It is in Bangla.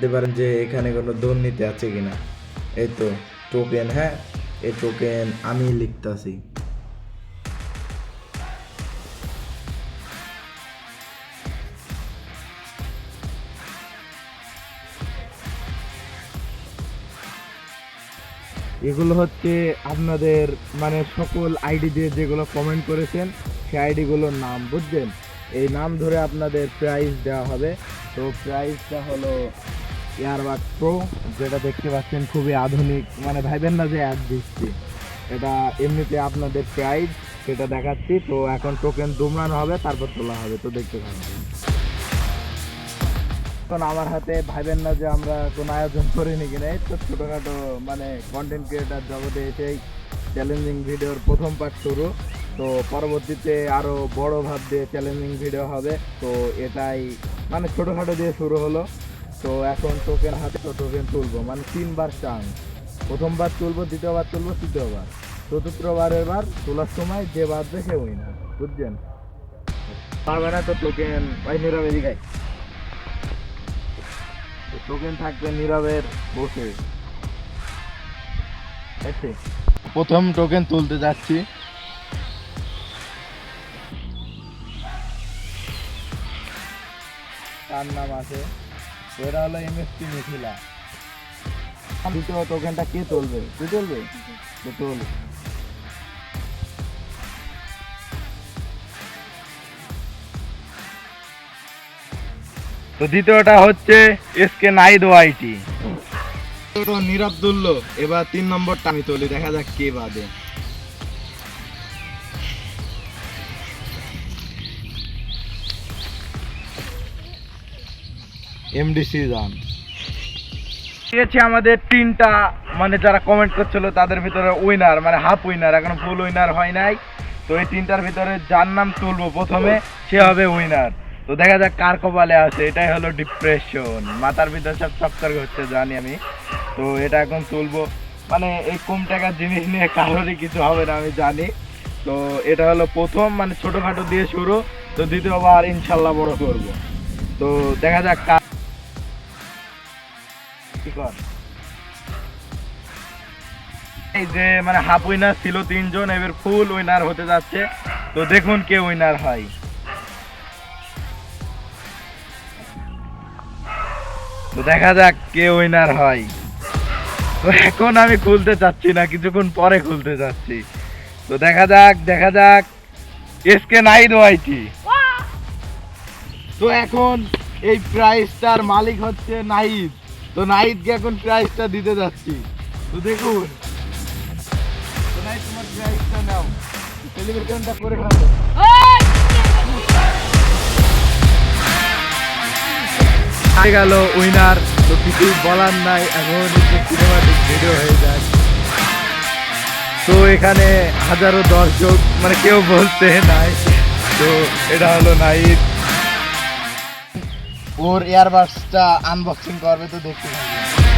ভাবতে পারেন যে এখানে কোনো দুর্নীতি আছে কিনা। এই তো টোকেন, হ্যাঁ এই টোকেন আমি লিখতেছি। এগুলো হচ্ছে আপনাদের মানে সকল আইডি দিয়ে যেগুলো কমেন্ট করেছেন সেই আইডিগুলোর নাম, বুঝছেন? এই নাম ধরে আপনাদের প্রাইজ দেওয়া হবে। তো প্রাইজটা হলো ইয়ারবাডস প্রো, যেটা দেখতে পাচ্ছেন খুবই আধুনিক, মানে ভাইবেন না যে অ্যাড দিচ্ছি, এটা এমনিতে আপনাদের প্রাইজ সেটা দেখাচ্ছি। তো এখন টোকেন দুমড়ানো হবে, তারপর তোলা হবে, তো দেখতে থাকুন। এখন আমার হাতে ভাইবেন না যে আমরা কোনো আয়োজন করিনি কিনা, এই তো ছোটোখাটো মানে কন্টেন্ট ক্রিয়েটার জগতে এসেই চ্যালেঞ্জিং ভিডিওর প্রথম পার্ট শুরু। তো পরবর্তীতে আরও বড় ভাব দিয়ে চ্যালেঞ্জিং ভিডিও হবে। তো এটাই মানে ছোটোখাটো দিয়ে শুরু হলো। তো এখন টোকেন হাতে, তো টোকেন তুলবো মানে 3বার চান্স, প্রথমবার তুলবো, দ্বিতীয়বার তুলবো, তৃতীয়বার, চতুর্থবারের বার তোলার সময় যে বাদবে সে উইনার, বুঝছেন? পারবে না তো টোকেন ভাই নীরবে দিঘাই, টোকেন থাকবে নীরবের বসে। প্রথম টোকেন তুলতে যাচ্ছি। তার নাম আছে, এরা হলো এমএসটি মিথিলা। দ্বিতীয় টোকেনটা কে তুলবে? তুই তুলবে? তো তুল। তো দ্বিতীয়টা হচ্ছে এসকে নাইদ ওয়াইটি। তো নীরব তুললো, এবার 3 নম্বরটা আমি তুলি, দেখা যাক কে বাদে। এমডিসি জান দিয়েছে আমাদের 3টা, মানে যারা কমেন্ট করছিল তাদের ভিতরে উইনার মানে হাফ উইনার, এখন ফুল উইনার হয় নাই। তো এই 3টার ভিতরে যার নাম তুলবো প্রথমে সে হবে উইনার। তো দেখা যাক কার কপালে আছে। এটাই হলো ডিপ্রেশন, মাথার ভিতরে সব চক্কর হচ্ছে জানি আমি। তো এটা এখন তুলবো, মানে এই কম টাকার জিনিস নিয়ে কারোরই কিছু হবে না আমি জানি। তো এটা হলো প্রথম, মানে ছোটোখাটো দিয়ে শুরু। তো দ্বিতীয়বার ইনশাল্লাহ বড় করব। তো দেখা যাক এই যে মানে হাফ উইনার ছিল 3 জন, এবার ফুল উইনার হতে যাচ্ছে। তো দেখুন কে উইনার হয়। তো দেখা যাক কে উইনার হয়। তো এখন আমি খুলতে চাচ্ছি না, কিছুক্ষণ পরে খুলতে চাচ্ছি। তো দেখা যাক দেখা যাক এসকে নাইদ ওয়াইটি। তো এখন এই প্রাইজটার মালিক হচ্ছে নাইদ। তো নাইদকে এখন প্রাইজটা দিতে যাচ্ছি। তো দেখুন, তো নাইদ তোমার প্রাইজটা নাও, সেলিব্রেশনটা করে ফেলো। হয়ে গেল উইনার। তো কিছু বলার নাই, এখন সিনেমাটিক ভিডিও হয়ে যায়। তো এখানে হাজারো দর্শক, মানে কেউ বলতে নাই। তো এটা হলো নাইদ, ওর এয়ারবাডসটা আনবক্সিং করবে, তো দেখতে থাকবেন।